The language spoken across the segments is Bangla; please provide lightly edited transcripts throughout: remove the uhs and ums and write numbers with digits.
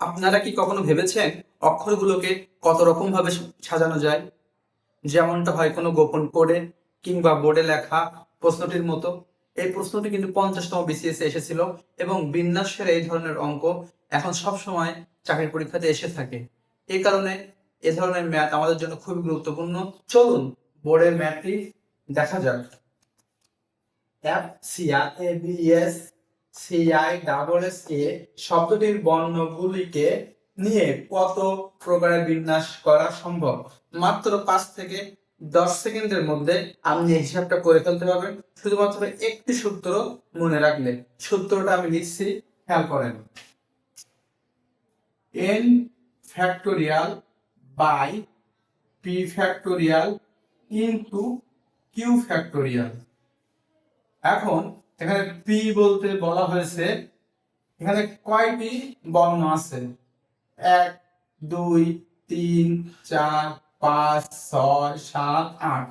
আপনারা কি কখনো ভেবেছেন অক্ষরগুলোকে কত রকম ভাবে সাজানো যায়? যেমনটা হয় কোনো গোপন কোডে কিংবা বোর্ডে লেখা প্রশ্নটির মতো। এই প্রশ্নটি কিন্তু 50তম বিসিএস এসেছিল এবং বিন্যাসের এই ধরনের অঙ্ক এখন সব সময় চাকরির পরীক্ষাতে এসে থাকে। এই কারণে এ ধরনের ম্যাথ আমাদের জন্য খুবই গুরুত্বপূর্ণ। চলুন বোর্ডের ম্যাথটি দেখা যাক। FCRABS CISSA শব্দটির বর্ণগুলিকে নিয়ে কত প্রকারের বিন্যাস করা সম্ভব? মাত্র 5 থেকে 10 সেকেন্ডের মধ্যে আপনি এই হিসাবটা করে ফেলতে পারবেন শুধুমাত্র একটি সূত্র মনে রাখলে। সূত্রটা আমি লিখছি, খেয়াল করেন। n factorial by p factorial into q factorial. এখন এখানে পি বলতে বলা হয়েছে এখানে কয়টি বর্ণ আছে? 1 2 3 4 5 6 7 8।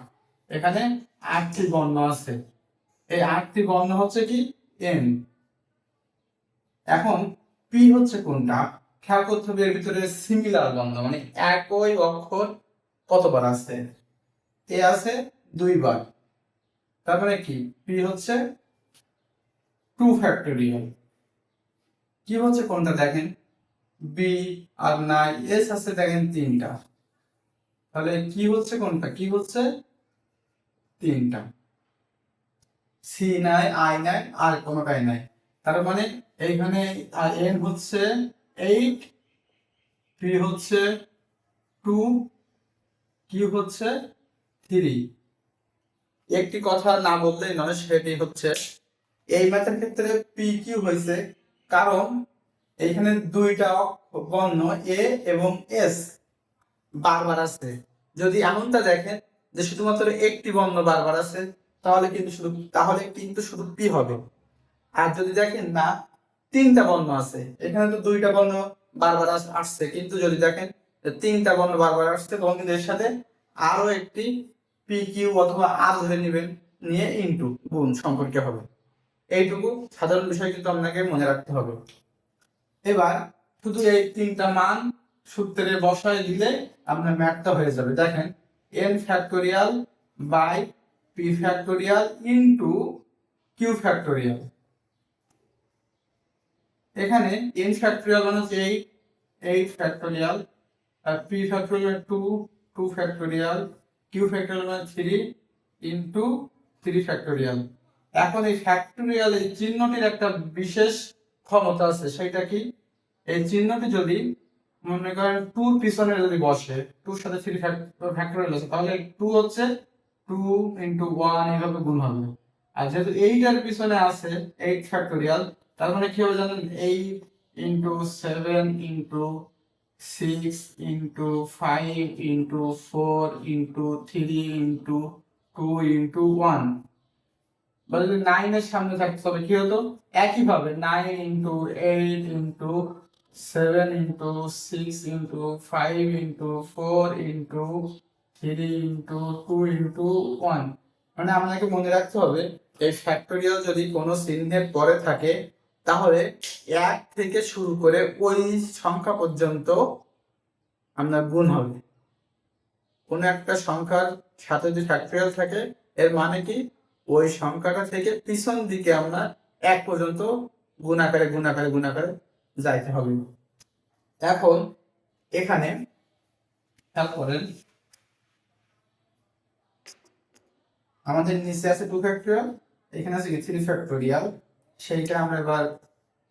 এখানে 8টি বর্ণ আছে। এই 8টি বর্ণ হচ্ছে কি এন। এখন পি হচ্ছে কোনটা? খেয়াল করতে হবে, এর ভিতরে সিমিলার বর্ণ মানে একই অক্ষর কতবার আছে? এ আছে 2 বার। তার মানে কি পি হচ্ছে 2 ফ্যাক্টোরিয়াল। কি হচ্ছে কোনটা দেখেন, বি আর নাই, এস আছে দেখেন 3টা। তাহলে কি হচ্ছে কোনটা? কি হচ্ছে 3টা। সি নাই, আই নাই, আর কোনটাই নাই। তার মানে এইখানে এন হচ্ছে 8, পি হচ্ছে 2, কিউ হচ্ছে 3। একটি কথা না বললেই নয়, সেটি হচ্ছে এই ম্যাথের ক্ষেত্রে পি কিউ হয়েছে কারণ এখানে 2টা বর্ণ এ এবং এস বারবার আছে। যদি এমনটা দেখেন যে শুধুমাত্র একটি বর্ণ বারবার আছে তাহলে কিন্তু শুধু পি হবে। আর যদি দেখেন না 3টা বর্ণ আছে, এখানে তো 2টা বর্ণ বারবার আসছে, কিন্তু যদি দেখেন 3টা বর্ণ বারবার আসছে তখন কিন্তু এর সাথে আরো একটি পি কিউ অথবা আর ধরে নেবেন, নিয়ে ইনটু গুণ সম্পর্কে হবে। এইটুকু সাধারণ বিষয় কিন্তু আপনাকে মনে রাখতে হবে। এবার শুধু এই 3টা মান সূত্রে বসায় দিলে আপনার ম্যাথটা হয়ে যাবে। দেখেন n factorial by p factorial into q factorial. এখানে n ফ্যাক্টোরিয়াল মানে হচ্ছে 8 ফ্যাক্টোরিয়াল, আর p factorial 2 factorial, q factorial মানে 3 ইনটু 3 ফ্যাক্টোরিয়াল। এখন এই ফ্যাক্টোরিয়াল এই চিহ্নটির একটা বিশেষ ক্ষমতা আছে, সেটা কি? এই চিহ্নটি যদি মনে করেন 2 পিছনে যদি বসে, 2 সাথে 3 ফ্যাক্টোরিয়াল আছে, তাহলে 2 হচ্ছে 2 ইনটু 1 এইভাবে গুণ হবে। আর যেহেতু 8 এর পিছনে আছে 8 ফ্যাক্টোরিয়াল, তার মানে কি হবে জানেন? 8 into 7 into 6 into 5 into 4 into 3 into 2 into 1। বা যদি 9 এর সামনে থাকতে হবে কি হতো? একইভাবে 9 into 8 into 7 into 6 into 5 into 4 into 3 into 2 into 1। মানে আপনাকে মনে রাখতে হবে এই ফ্যাক্টোরিয়াল যদি কোনো চিহ্নের পরে থাকে তাহলে 1 থেকে শুরু করে ওই সংখ্যা পর্যন্ত আপনার গুণ হবে। কোনো একটা সংখ্যার সাথে যদি ফ্যাক্টোরিয়াল থাকে এর মানে কি ওই সংখ্যাটা থেকে পিছন দিকে আমরা 1 পর্যন্ত গুণাকারে গুণাকারে গুণাকারে যাইতে হবে। এখন এখানে খেয়াল করেন, আমাদের নিচে আছে 2 ফ্যাক্টোরিয়াল, এখানে আছে কি 3 ফ্যাক্টোরিয়াল। সেইটা আমরা এবার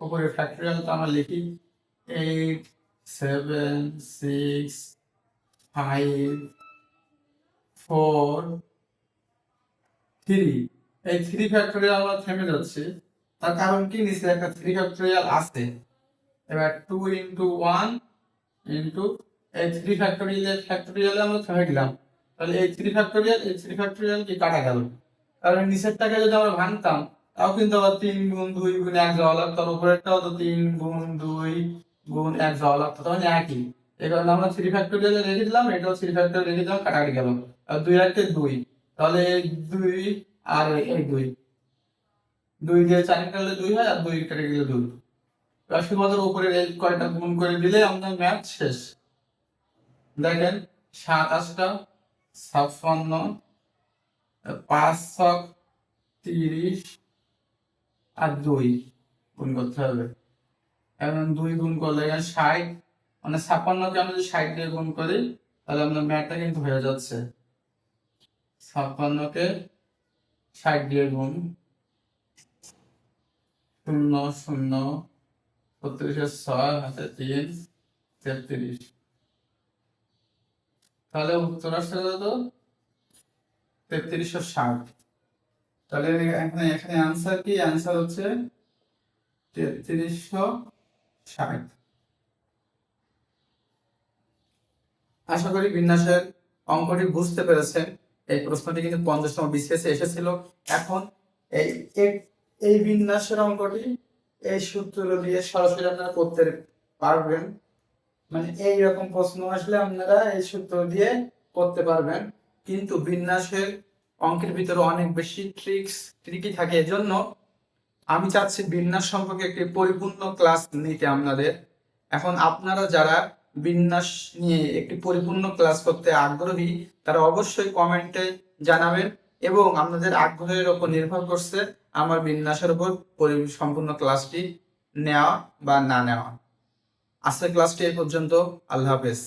উপরে ফ্যাক্টোরিয়ালটা আমরা লিখি 8 7 6 5 4 3। এই 3 ফ্যাক্টোরিয়াল আমরা থেমে যাচ্ছে, তার কারণ কি? নিচে একটা 3 ফ্যাক্টোরিয়াল আছে। এবার 2 ইনটু 1 ইনটু এই 3 ফ্যাক্টোরিয়ালে আমরা থেমে গেলাম। তাহলে এই 3 ফ্যাক্টোরিয়াল কি কাটা গেল। কারণ নিচেরটাকে যদি আমরা ভাঙতাম তাও কিন্তু আবার 3 গুণ 2 গুণ 1 যাওয়া লাগতো, আর উপরেরটাও তো 3 গুণ 2 গুণ 1 যাওয়া লাগতো, তখন একই। এই কারণে আমরা 3 ফ্যাক্টোরিয়ালে রেখে দিলাম, এটাও 3 ফ্যাক্টোরিয়াল রেখে দিলাম, কাটাকাটি গেল। আর 2 আর 2, তাহলে এই 2 আর এই 2 দিয়ে 4 কাটলে 2 হয়, আর 2 কেটে গেলে 2। শুধুমাত্র উপরের এই কয়টা গুণ করে দিলে আমাদের ম্যাথ শেষ। দেখেন 7 8টা 56, 5 6 30 আর 2 গুণ করতে হবে। এখন 2 গুণ করলে এখানে 60, মানে 56কে আমরা যদি 60 দিয়ে গুণ করি তাহলে আমাদের ম্যাথটা কিন্তু হয়ে যাচ্ছে। 56কে 60 দিয়ে গুণ, 0 0 32 6 হাতে 3 33। তাহলে উত্তর আসছে কত? 3360। তাহলে এখানে এখানে आंसर কি? आंसर হচ্ছে 3360। আশা করি বিন্যাসের অঙ্কটি বুঝতে পেরেছেন। এই প্রশ্নটি কিন্তু 50তম বিসিএস এসেছিল। এখন এই এই বিন্যাসের অঙ্কটি এই সূত্র দিয়ে সরাসরি আপনারা করতে পারবেন। মানে এই রকম প্রশ্ন আসলে আপনারা এই সূত্র দিয়ে করতে পারবেন। কিন্তু বিন্যাসের অঙ্কের ভিতরে অনেক বেশি ট্রিকি থাকে। এজন্য আমি চাচ্ছি বিন্যাস সম্পর্কে একটি পরিপূর্ণ ক্লাস নিতে আপনাদের। এখন আপনারা যারা বিন্যাস নিয়ে একটি পরিপূর্ণ ক্লাস করতে আগ্রহী তারা অবশ্যই কমেন্টে জানাবেন, এবং আপনাদের আগ্রহের উপর নির্ভর করছে আমার বিন্যাসের উপর সম্পূর্ণ ক্লাসটি নেওয়া বা না নেওয়া। আজকের ক্লাসটি এই পর্যন্ত। আল্লাহ হাফেজ।